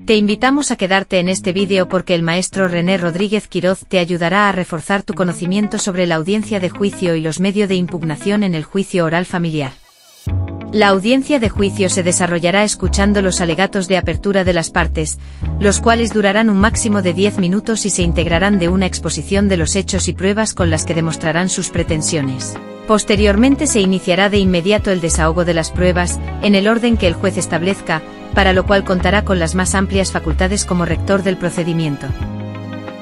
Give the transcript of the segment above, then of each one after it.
Te invitamos a quedarte en este vídeo porque el maestro René Rodríguez Quiroz te ayudará a reforzar tu conocimiento sobre la audiencia de juicio y los medios de impugnación en el juicio oral familiar. La audiencia de juicio se desarrollará escuchando los alegatos de apertura de las partes, los cuales durarán un máximo de 10 minutos y se integrarán de una exposición de los hechos y pruebas con las que demostrarán sus pretensiones. Posteriormente se iniciará de inmediato el desahogo de las pruebas, en el orden que el juez establezca, para lo cual contará con las más amplias facultades como rector del procedimiento.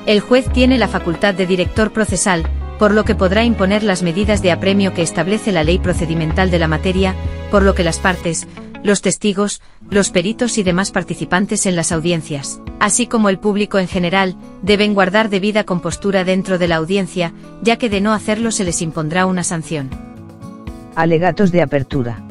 El juez tiene la facultad de director procesal, por lo que podrá imponer las medidas de apremio que establece la ley procedimental de la materia, por lo que las partes, los testigos, los peritos y demás participantes en las audiencias, así como el público en general, deben guardar debida compostura dentro de la audiencia, ya que de no hacerlo se les impondrá una sanción. Alegatos de apertura.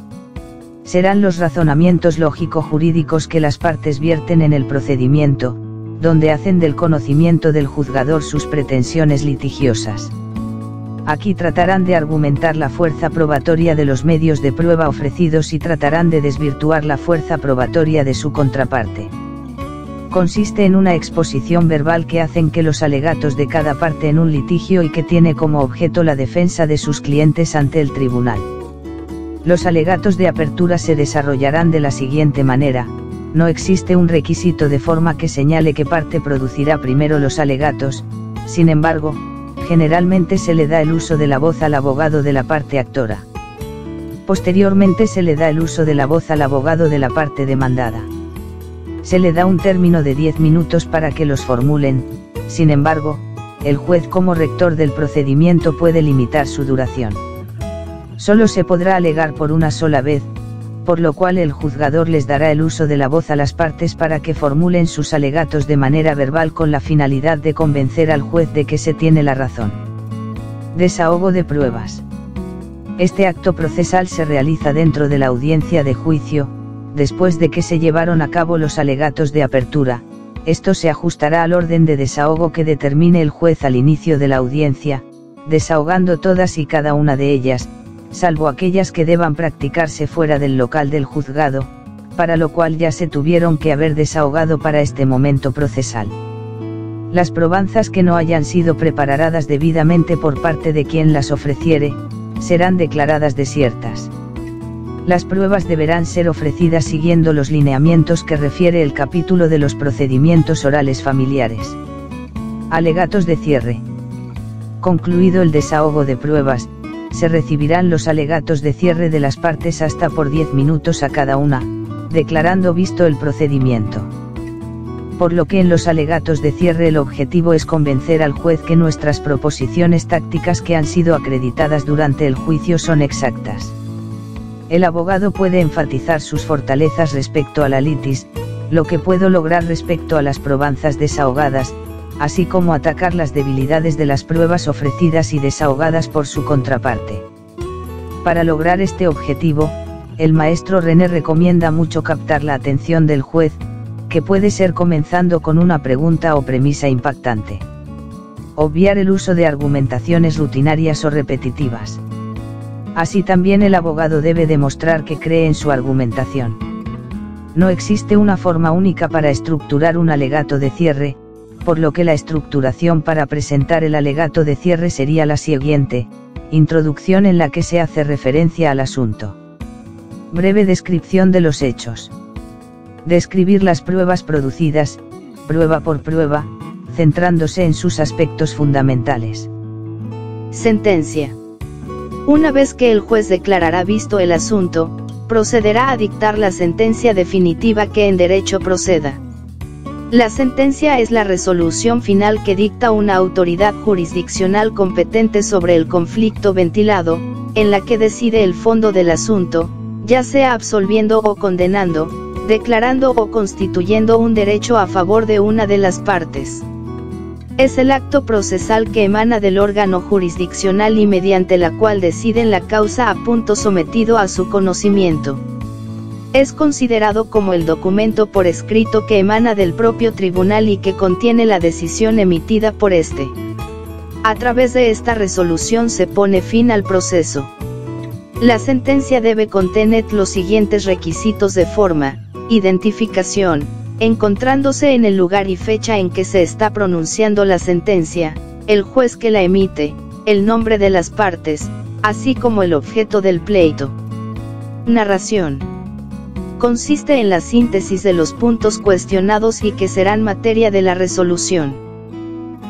Serán los razonamientos lógico-jurídicos que las partes vierten en el procedimiento, donde hacen del conocimiento del juzgador sus pretensiones litigiosas. Aquí tratarán de argumentar la fuerza probatoria de los medios de prueba ofrecidos y tratarán de desvirtuar la fuerza probatoria de su contraparte. Consiste en una exposición verbal que hacen que los alegatos de cada parte en un litigio y que tiene como objeto la defensa de sus clientes ante el tribunal. Los alegatos de apertura se desarrollarán de la siguiente manera: no existe un requisito de forma que señale qué parte producirá primero los alegatos, sin embargo, generalmente se le da el uso de la voz al abogado de la parte actora. Posteriormente se le da el uso de la voz al abogado de la parte demandada. Se le da un término de 10 minutos para que los formulen, sin embargo, el juez como rector del procedimiento puede limitar su duración. Solo se podrá alegar por una sola vez, por lo cual el juzgador les dará el uso de la voz a las partes para que formulen sus alegatos de manera verbal con la finalidad de convencer al juez de que se tiene la razón. Desahogo de pruebas. Este acto procesal se realiza dentro de la audiencia de juicio, después de que se llevaron a cabo los alegatos de apertura. Esto se ajustará al orden de desahogo que determine el juez al inicio de la audiencia, desahogando todas y cada una de ellas, salvo aquellas que deban practicarse fuera del local del juzgado, para lo cual ya se tuvieron que haber desahogado para este momento procesal. Las probanzas que no hayan sido preparadas debidamente por parte de quien las ofreciere, serán declaradas desiertas. Las pruebas deberán ser ofrecidas siguiendo los lineamientos que refiere el capítulo de los procedimientos orales familiares. Alegatos de cierre. Concluido el desahogo de pruebas, se recibirán los alegatos de cierre de las partes hasta por 10 minutos a cada una, declarando visto el procedimiento. Por lo que en los alegatos de cierre el objetivo es convencer al juez que nuestras proposiciones tácticas que han sido acreditadas durante el juicio son exactas. El abogado puede enfatizar sus fortalezas respecto a la litis, lo que puedo lograr respecto a las probanzas desahogadas, así como atacar las debilidades de las pruebas ofrecidas y desahogadas por su contraparte. Para lograr este objetivo, el maestro René recomienda mucho captar la atención del juez, que puede ser comenzando con una pregunta o premisa impactante. Obviar el uso de argumentaciones rutinarias o repetitivas. Así también el abogado debe demostrar que cree en su argumentación. No existe una forma única para estructurar un alegato de cierre, por lo que la estructuración para presentar el alegato de cierre sería la siguiente: introducción en la que se hace referencia al asunto. Breve descripción de los hechos. Describir las pruebas producidas, prueba por prueba, centrándose en sus aspectos fundamentales. Sentencia. Una vez que el juez declarará visto el asunto, procederá a dictar la sentencia definitiva que en derecho proceda. La sentencia es la resolución final que dicta una autoridad jurisdiccional competente sobre el conflicto ventilado, en la que decide el fondo del asunto, ya sea absolviendo o condenando, declarando o constituyendo un derecho a favor de una de las partes. Es el acto procesal que emana del órgano jurisdiccional y mediante la cual deciden la causa a punto sometido a su conocimiento. Es considerado como el documento por escrito que emana del propio tribunal y que contiene la decisión emitida por éste. A través de esta resolución se pone fin al proceso. La sentencia debe contener los siguientes requisitos de forma: identificación, encontrándose en el lugar y fecha en que se está pronunciando la sentencia, el juez que la emite, el nombre de las partes, así como el objeto del pleito. Narración. Consiste en la síntesis de los puntos cuestionados y que serán materia de la resolución.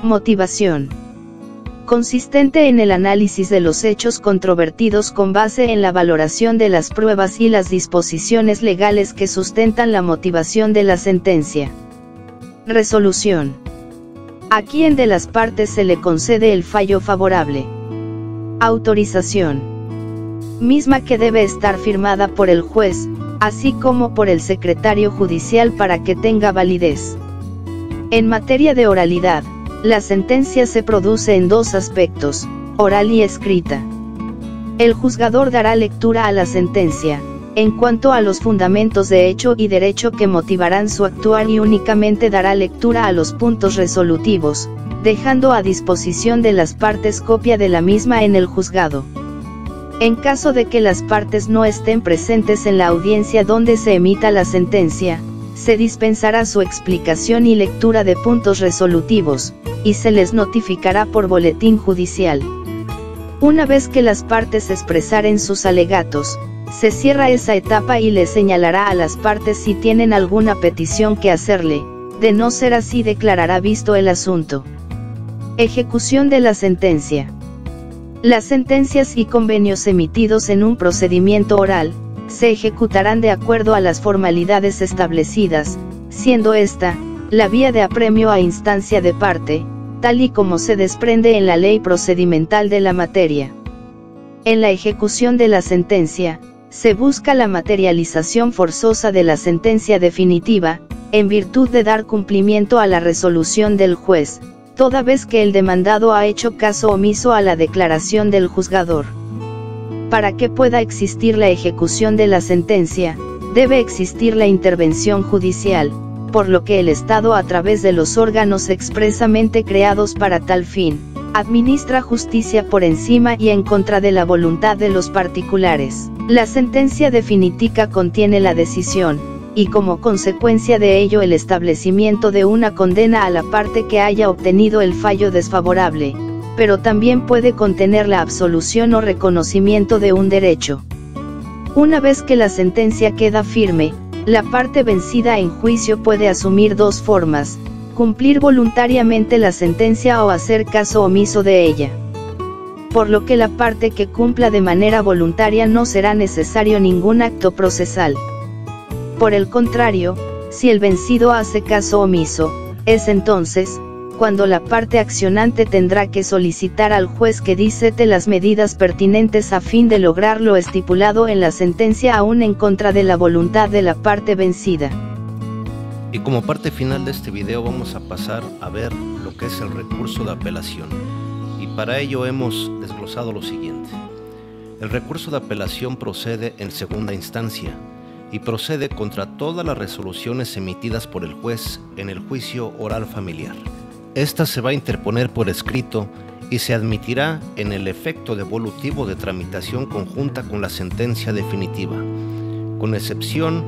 Motivación. Consistente en el análisis de los hechos controvertidos con base en la valoración de las pruebas y las disposiciones legales que sustentan la motivación de la sentencia. Resolución. A quien de las partes se le concede el fallo favorable. Autorización. Misma que debe estar firmada por el juez, así como por el secretario judicial para que tenga validez. En materia de oralidad, la sentencia se produce en dos aspectos, oral y escrita. El juzgador dará lectura a la sentencia, en cuanto a los fundamentos de hecho y derecho que motivarán su actuar y únicamente dará lectura a los puntos resolutivos, dejando a disposición de las partes copia de la misma en el juzgado. En caso de que las partes no estén presentes en la audiencia donde se emita la sentencia, se dispensará su explicación y lectura de puntos resolutivos, y se les notificará por boletín judicial. Una vez que las partes expresaren sus alegatos, se cierra esa etapa y le señalará a las partes si tienen alguna petición que hacerle, de no ser así declarará visto el asunto. Ejecución de la sentencia. Las sentencias y convenios emitidos en un procedimiento oral, se ejecutarán de acuerdo a las formalidades establecidas, siendo esta, la vía de apremio a instancia de parte, tal y como se desprende en la ley procedimental de la materia. En la ejecución de la sentencia, se busca la materialización forzosa de la sentencia definitiva, en virtud de dar cumplimiento a la resolución del juez, toda vez que el demandado ha hecho caso omiso a la declaración del juzgador. Para que pueda existir la ejecución de la sentencia, debe existir la intervención judicial, por lo que el Estado a través de los órganos expresamente creados para tal fin, administra justicia por encima y en contra de la voluntad de los particulares. La sentencia definitiva contiene la decisión, y como consecuencia de ello el establecimiento de una condena a la parte que haya obtenido el fallo desfavorable, pero también puede contener la absolución o reconocimiento de un derecho. Una vez que la sentencia queda firme, la parte vencida en juicio puede asumir dos formas: cumplir voluntariamente la sentencia o hacer caso omiso de ella. Por lo que la parte que cumpla de manera voluntaria no será necesario ningún acto procesal. Por el contrario, si el vencido hace caso omiso, es entonces cuando la parte accionante tendrá que solicitar al juez que dicte las medidas pertinentes a fin de lograr lo estipulado en la sentencia aún en contra de la voluntad de la parte vencida. Y como parte final de este video vamos a pasar a ver lo que es el recurso de apelación. Y para ello hemos desglosado lo siguiente. El recurso de apelación procede en segunda instancia y procede contra todas las resoluciones emitidas por el juez en el juicio oral familiar. Esta se va a interponer por escrito y se admitirá en el efecto devolutivo de tramitación conjunta con la sentencia definitiva, con excepción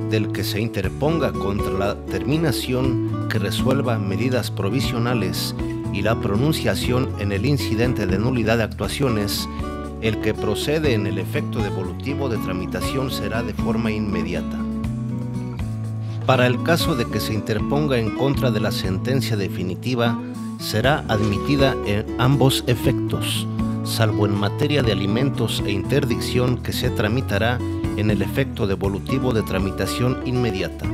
del que se interponga contra la terminación que resuelva medidas provisionales y la pronunciación en el incidente de nulidad de actuaciones. El que procede en el efecto devolutivo de tramitación será de forma inmediata. Para el caso de que se interponga en contra de la sentencia definitiva, será admitida en ambos efectos, salvo en materia de alimentos e interdicción que se tramitará en el efecto devolutivo de tramitación inmediata.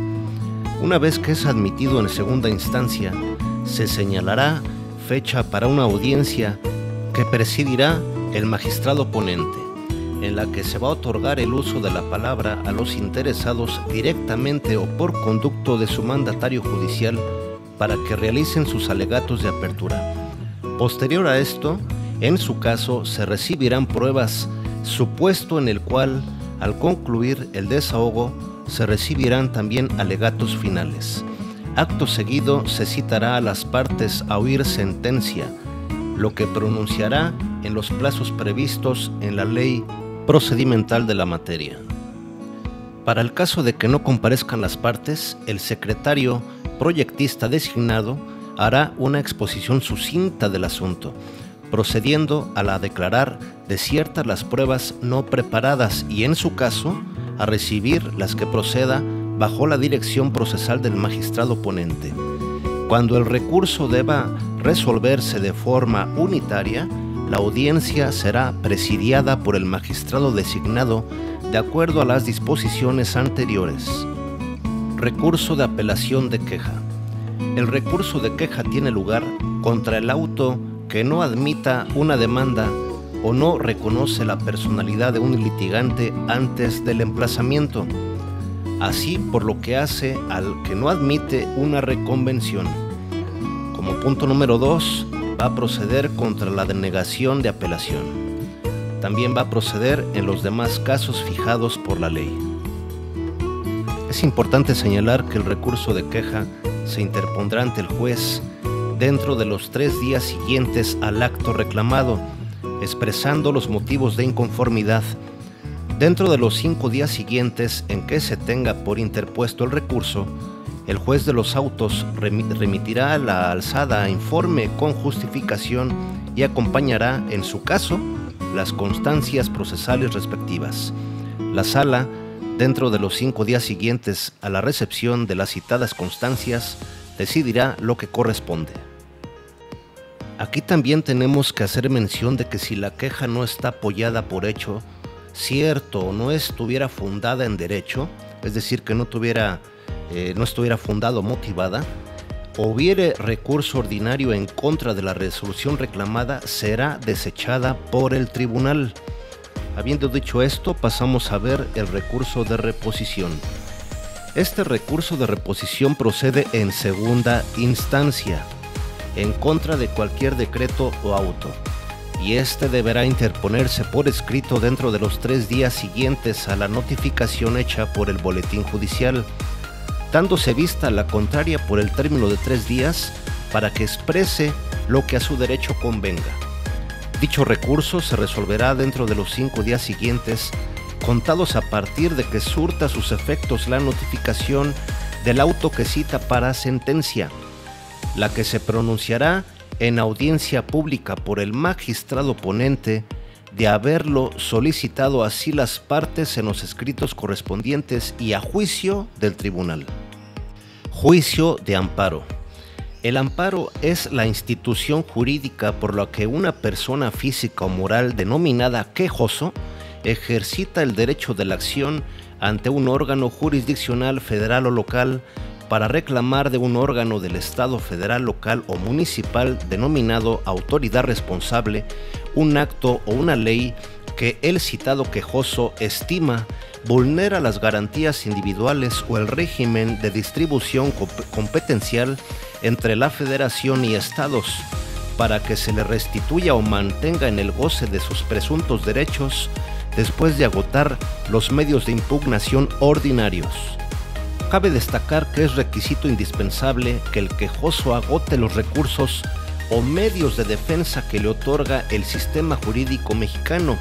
Una vez que es admitido en segunda instancia, se señalará fecha para una audiencia que presidirá el magistrado ponente, en la que se va a otorgar el uso de la palabra a los interesados directamente o por conducto de su mandatario judicial para que realicen sus alegatos de apertura. Posterior a esto, en su caso, se recibirán pruebas, supuesto en el cual, al concluir el desahogo, se recibirán también alegatos finales. Acto seguido, se citará a las partes a oír sentencia, lo que pronunciará en los plazos previstos en la ley procedimental de la materia. Para el caso de que no comparezcan las partes, el secretario proyectista designado hará una exposición sucinta del asunto, procediendo a la declarar desiertas las pruebas no preparadas y, en su caso, a recibir las que proceda bajo la dirección procesal del magistrado ponente. Cuando el recurso deba resolverse de forma unitaria, la audiencia será presidiada por el magistrado designado de acuerdo a las disposiciones anteriores. Recurso de apelación de queja. El recurso de queja tiene lugar contra el auto que no admita una demanda o no reconoce la personalidad de un litigante antes del emplazamiento, así por lo que hace al que no admite una reconvención. Como punto número 2, va a proceder contra la denegación de apelación. También va a proceder en los demás casos fijados por la ley. Es importante señalar que el recurso de queja se interpondrá ante el juez dentro de los 3 días siguientes al acto reclamado, expresando los motivos de inconformidad. Dentro de los 5 días siguientes en que se tenga por interpuesto el recurso, el juez de los autos remitirá a la alzada informe con justificación y acompañará, en su caso, las constancias procesales respectivas. La sala, dentro de los 5 días siguientes a la recepción de las citadas constancias, decidirá lo que corresponde. Aquí también tenemos que hacer mención de que si la queja no está apoyada por hecho cierto o no estuviera fundada en derecho, es decir, que no estuviera fundada o motivada, o hubiere recurso ordinario en contra de la resolución reclamada, será desechada por el tribunal. Habiendo dicho esto, pasamos a ver el recurso de reposición. Este recurso de reposición procede en segunda instancia, en contra de cualquier decreto o auto, y este deberá interponerse por escrito dentro de los 3 días siguientes a la notificación hecha por el boletín judicial, dándose vista la contraria por el término de 3 días para que exprese lo que a su derecho convenga. Dicho recurso se resolverá dentro de los 5 días siguientes, contados a partir de que surta sus efectos la notificación del auto que cita para sentencia, la que se pronunciará en audiencia pública por el magistrado ponente, de haberlo solicitado así las partes en los escritos correspondientes y a juicio del tribunal. Juicio de amparo. El amparo es la institución jurídica por la que una persona física o moral denominada quejoso ejercita el derecho de la acción ante un órgano jurisdiccional federal o local para reclamar de un órgano del Estado federal, local o municipal denominado autoridad responsable un acto o una ley que el citado quejoso estima vulnera las garantías individuales o el régimen de distribución competencial entre la Federación y Estados, para que se le restituya o mantenga en el goce de sus presuntos derechos después de agotar los medios de impugnación ordinarios. Cabe destacar que es requisito indispensable que el quejoso agote los recursos o medios de defensa que le otorga el sistema jurídico mexicano,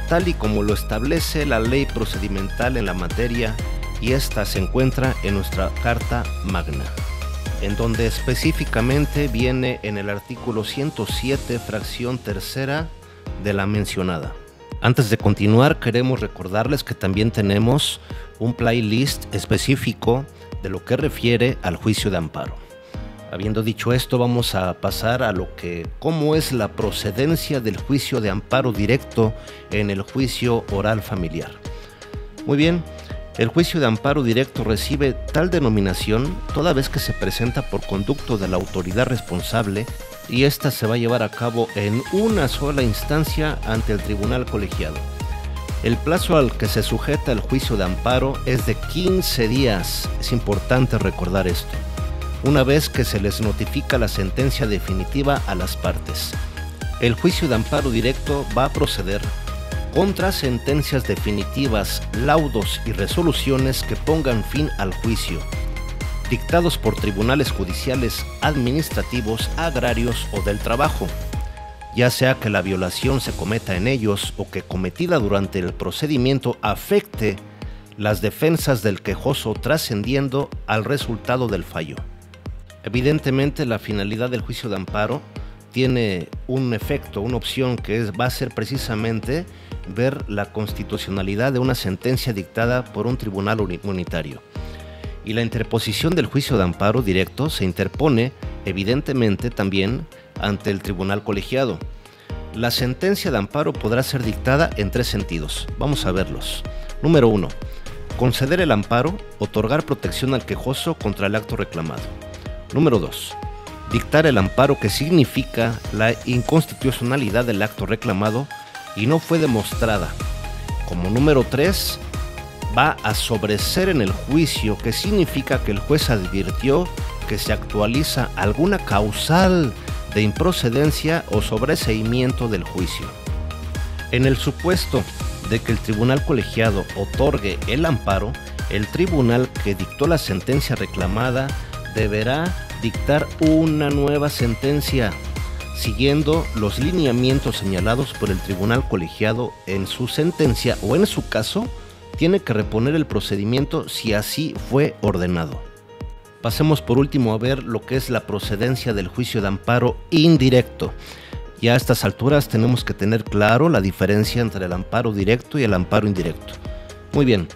tal y como lo establece la ley procedimental en la materia, y esta se encuentra en nuestra Carta Magna, en donde específicamente viene en el artículo 107, fracción tercera de la mencionada. Antes de continuar, queremos recordarles que también tenemos un playlist específico de lo que refiere al juicio de amparo. Habiendo dicho esto, vamos a pasar a cómo es la procedencia del juicio de amparo directo en el juicio oral familiar. Muy bien, el juicio de amparo directo recibe tal denominación toda vez que se presenta por conducto de la autoridad responsable, y esta se va a llevar a cabo en una sola instancia ante el tribunal colegiado. El plazo al que se sujeta el juicio de amparo es de 15 días, es importante recordar esto, una vez que se les notifica la sentencia definitiva a las partes. El juicio de amparo directo va a proceder contra sentencias definitivas, laudos y resoluciones que pongan fin al juicio, dictados por tribunales judiciales, administrativos, agrarios o del trabajo, ya sea que la violación se cometa en ellos o que cometida durante el procedimiento afecte las defensas del quejoso trascendiendo al resultado del fallo. Evidentemente, la finalidad del juicio de amparo tiene un efecto, una opción que va a ser precisamente ver la constitucionalidad de una sentencia dictada por un tribunal unitario. Y la interposición del juicio de amparo directo se interpone evidentemente también ante el tribunal colegiado. La sentencia de amparo podrá ser dictada en 3 sentidos. Vamos a verlos. Número 1. Conceder el amparo, otorgar protección al quejoso contra el acto reclamado. Número 2. Dictar el amparo, que significa la inconstitucionalidad del acto reclamado y no fue demostrada. Como número 3, va a sobreseer en el juicio, que significa que el juez advirtió que se actualiza alguna causal de improcedencia o sobreseimiento del juicio. En el supuesto de que el tribunal colegiado otorgue el amparo, el tribunal que dictó la sentencia reclamada deberá dictar una nueva sentencia, siguiendo los lineamientos señalados por el tribunal colegiado en su sentencia, o en su caso, tiene que reponer el procedimiento si así fue ordenado. Pasemos por último a ver lo que es la procedencia del juicio de amparo indirecto. Ya a estas alturas tenemos que tener claro la diferencia entre el amparo directo y el amparo indirecto. Muy bien,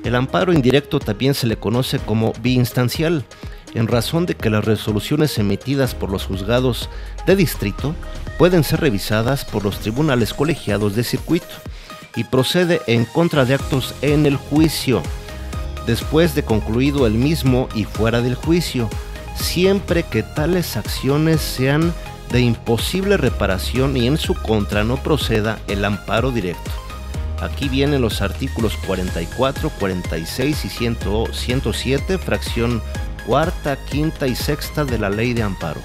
el amparo indirecto también se le conoce como biinstancial, en razón de que las resoluciones emitidas por los juzgados de distrito pueden ser revisadas por los tribunales colegiados de circuito y procede en contra de actos en el juicio, después de concluido el mismo y fuera del juicio, siempre que tales acciones sean de imposible reparación y en su contra no proceda el amparo directo. Aquí vienen los artículos 44, 46 y 107, fracción cuarta, quinta y sexta de la Ley de Amparo.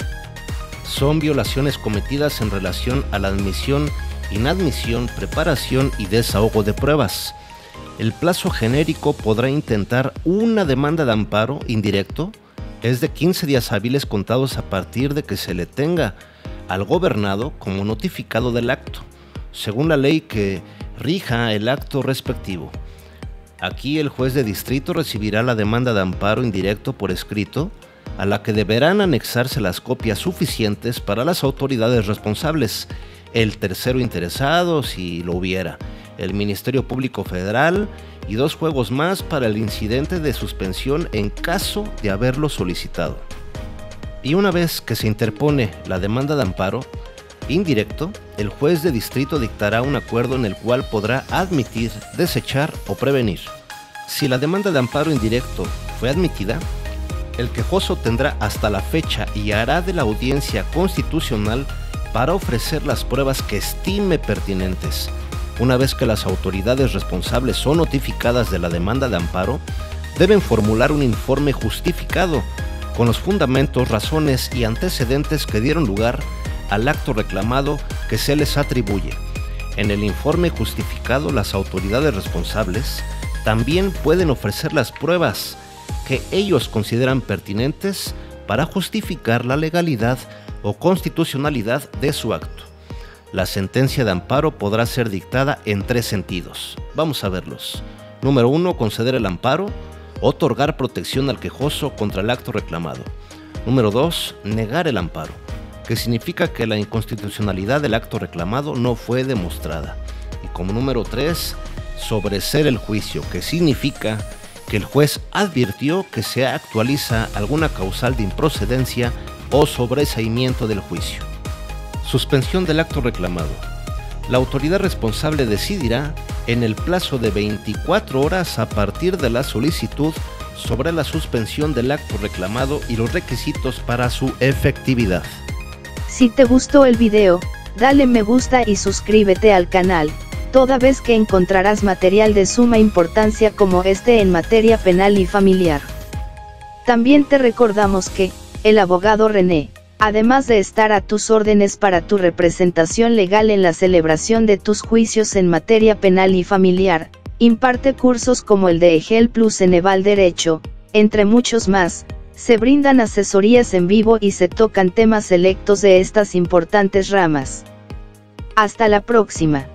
Son violaciones cometidas en relación a la admisión, inadmisión, preparación y desahogo de pruebas. El plazo genérico podrá intentar una demanda de amparo indirecto es de 15 días hábiles contados a partir de que se le tenga al gobernado como notificado del acto, según la ley que rija el acto respectivo. Aquí el juez de distrito recibirá la demanda de amparo indirecto por escrito, a la que deberán anexarse las copias suficientes para las autoridades responsables, el tercero interesado si lo hubiera, el Ministerio Público Federal y 2 juegos más para el incidente de suspensión en caso de haberlo solicitado. Y una vez que se interpone la demanda de amparo indirecto, el juez de distrito dictará un acuerdo en el cual podrá admitir, desechar o prevenir. Si la demanda de amparo indirecto fue admitida, el quejoso tendrá hasta la fecha y hará de la audiencia constitucional para ofrecer las pruebas que estime pertinentes. Una vez que las autoridades responsables son notificadas de la demanda de amparo, deben formular un informe justificado con los fundamentos, razones y antecedentes que dieron lugar al acto reclamado que se les atribuye. En el informe justificado, las autoridades responsables también pueden ofrecer las pruebas que ellos consideran pertinentes para justificar la legalidad o constitucionalidad de su acto. La sentencia de amparo podrá ser dictada en 3 sentidos. Vamos a verlos. Número 1, conceder el amparo, otorgar protección al quejoso contra el acto reclamado. Número 2, negar el amparo, que significa que la inconstitucionalidad del acto reclamado no fue demostrada. Y como número 3, sobreseer el juicio, que significa que el juez advirtió que se actualiza alguna causal de improcedencia o sobreseimiento del juicio. Suspensión del acto reclamado. La autoridad responsable decidirá en el plazo de 24 horas a partir de la solicitud sobre la suspensión del acto reclamado y los requisitos para su efectividad. Si te gustó el video, dale me gusta y suscríbete al canal, toda vez que encontrarás material de suma importancia como este en materia penal y familiar. También te recordamos que, el abogado René, además de estar a tus órdenes para tu representación legal en la celebración de tus juicios en materia penal y familiar, imparte cursos como el de EGEL Plus en Eval Derecho, entre muchos más. Se brindan asesorías en vivo y se tocan temas selectos de estas importantes ramas. Hasta la próxima.